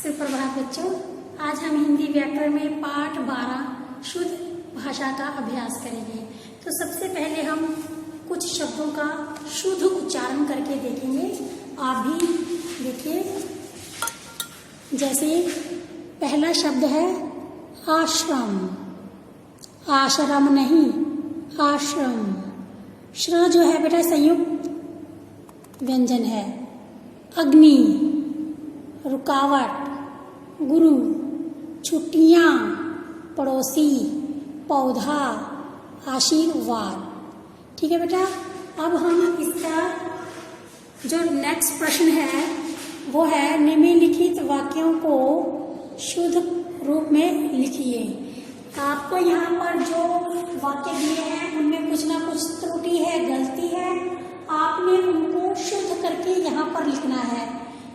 सुप्रभात बच्चों, आज हम हिंदी व्याकरण में पाठ 12 शुद्ध भाषा का अभ्यास करेंगे। तो सबसे पहले हम कुछ शब्दों का शुद्ध उच्चारण करके देखेंगे। आप भी देखिए। जैसे पहला शब्द है आश्रम, आश्रम नहीं आश्रम। श्र जो है बेटा संयुक्त व्यंजन है। अग्नि, रुकावट, गुरु, छुट्टियां, पड़ोसी, पौधा, आशीर्वाद। ठीक है बेटा। अब हम इसका जो नेक्स्ट प्रश्न है वो है निम्नलिखित वाक्यों को शुद्ध रूप में लिखिए। आपको यहाँ पर जो वाक्य दिए हैं उनमें कुछ ना कुछ त्रुटि है, गलती है, आपने उनको शुद्ध करके यहाँ पर लिखना है।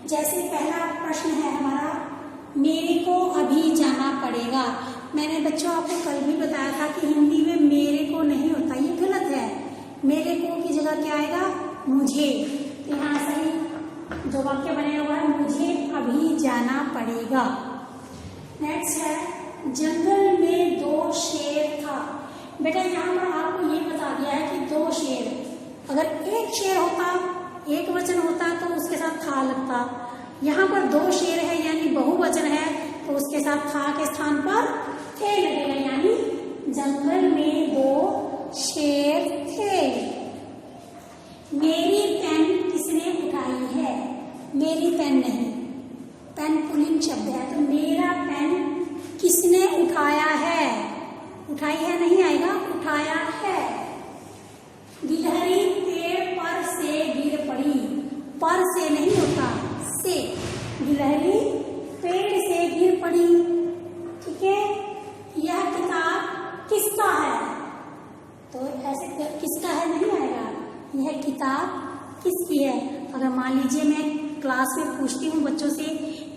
जैसे पहला प्रश्न है हमारा, मेरे को अभी जाना पड़ेगा। मैंने बच्चों आपको कल भी बताया था कि हिंदी में मेरे को नहीं होता, ये गलत है। मेरे को की जगह क्या आएगा? मुझे। तो यहाँ सही जो वाक्य बने हुआ है, मुझे अभी जाना पड़ेगा। नेक्स्ट है, जंगल में 2 शेर था। बेटा यहाँ पर आपको ये बता दिया है कि 2 शेर। अगर एक शेर होता, एक वचन होता तो उसके साथ था लगता। यहाँ पर 2 शेर है यानी बहुवचन है, तो उसके साथ था के स्थान पर थे लगेगा, यानी जंगल में 2 शेर थे। मेरी पेन किसने उठाई है? मेरी पेन नहीं, पेन पुल्लिंग शब्द है, तो मेरा पेन किसने उठाया है? उठाई है नहीं आएगा, उठाया है। गिलहरी पेड़ पर से गिर पड़ी। पर से नहीं होता, से। गिलहरी पेड़ से गिर पड़ी। ठीक है। यह किताब किसका है? तो ऐसे किसका है नहीं आएगा, यह किताब किसकी है। अगर मान लीजिए मैं क्लास में पूछती हूँ बच्चों से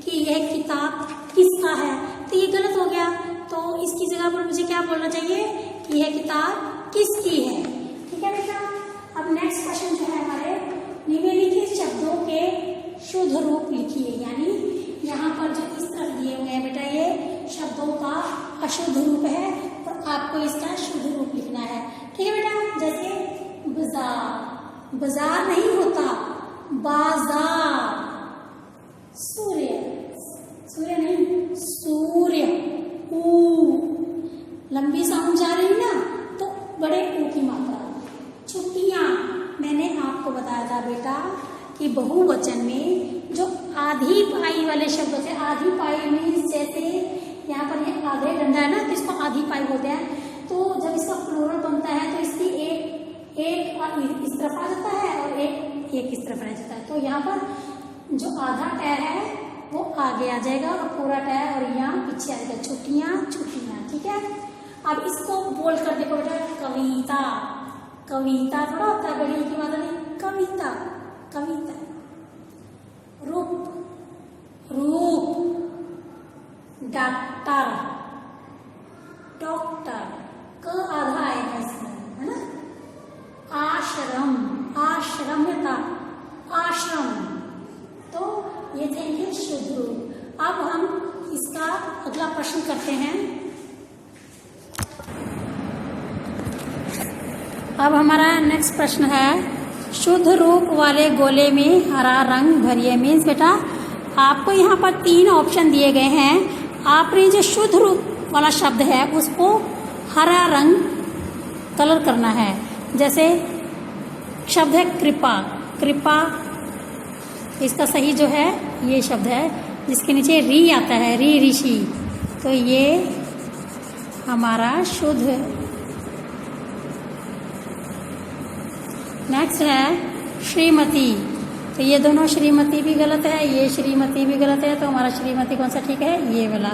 कि यह किताब किसका है, तो ये गलत हो गया। तो इसकी जगह पर मुझे क्या बोलना चाहिए कि यह किताब किसकी है। ठीक है बेटा। अब नेक्स्ट क्वेश्चन जो है हमारे, निम्नलिखित शब्दों के शुद्ध रूप लिखिए। यानी यहाँ पर जो इस तरफ दिए हुए हैं बेटा, ये शब्दों का अशुद्ध रूप है और आपको इसका शुद्ध रूप लिखना है। ठीक है बेटा। जैसे बाजार, बाजार नहीं होता, बाजार। सूर्य, सूर्य नहीं सूर्य। लंबी साउंड जा रही ना, तो बड़े ऊ की मात्रा। छुट्टियां, मैंने आपको बताया था बेटा कि बहुवचन में जो आधी पाई वाले शब्द होते हैं, आधी पाई मीन्स जैसे यहाँ पर ये आधे डंडा है ना, तो इसको आधी पाई बोलते हैं। तो जब इसका प्लूरल बनता है तो इसकी एक इस तरफ आ जाता है और एक इस तरफ रह जाता है। तो यहाँ पर जो आधा टै है वो आगे आ जाएगा और पूरा टै और यहाँ पीछे आ जाएगा। छुट्टियां छुट्टियां। ठीक है। अब इसको बोल कर देखो बेटा, कविता, कविता थोड़ा होता है बड़ी की मात्रा नहीं, कविता, कविता। रूप, रूप। Doctor, doctor. क आधा आएगा इसमें, है ना। आश्रम, आश्रमता, आश्रम। तो ये थे इनके शुद्ध रूप। अब हम इसका अगला प्रश्न करते हैं। अब हमारा नेक्स्ट प्रश्न है, शुद्ध रूप वाले गोले में हरा रंग भरिए। मीन्स बेटा आपको यहाँ पर 3 ऑप्शन दिए गए हैं। आपने जो शुद्ध रूप वाला शब्द है उसको हरा रंग कलर करना है। जैसे शब्द है कृपा, कृपा। इसका सही जो है ये शब्द है जिसके नीचे री आता है, री, ऋषि। तो ये हमारा शुद्ध। नेक्स्ट है श्रीमती, तो ये दोनों श्रीमती भी गलत है, ये श्रीमती भी गलत है। तो हमारा श्रीमती कौन सा ठीक है? ये वाला।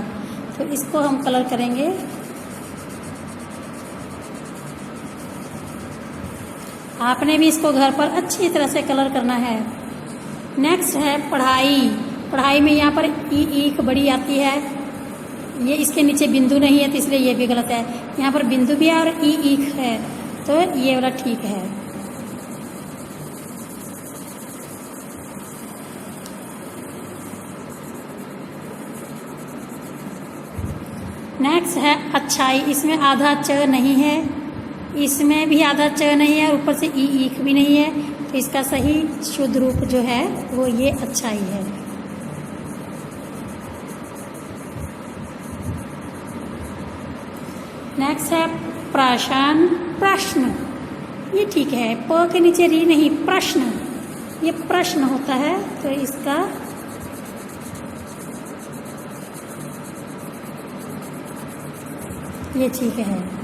तो इसको हम कलर करेंगे। आपने भी इसको घर पर अच्छी तरह से कलर करना है। नेक्स्ट है पढ़ाई, पढ़ाई में यहाँ पर ई बड़ी आती है, ये इसके नीचे बिंदु नहीं है तो इसलिए ये भी गलत है। यहाँ पर बिंदु भी है और ई है, तो ये वाला ठीक है। नेक्स्ट है अच्छाई। इसमें आधा च नहीं है, इसमें भी आधा च नहीं है, ऊपर से ई ईख भी नहीं है, तो इसका सही शुद्ध रूप जो है वो ये अच्छाई है। नेक्स्ट है प्राशन, प्रश्न। ये ठीक है, प के नीचे री नहीं, प्रश्न, ये प्रश्न होता है, तो इसका ये ठीक है।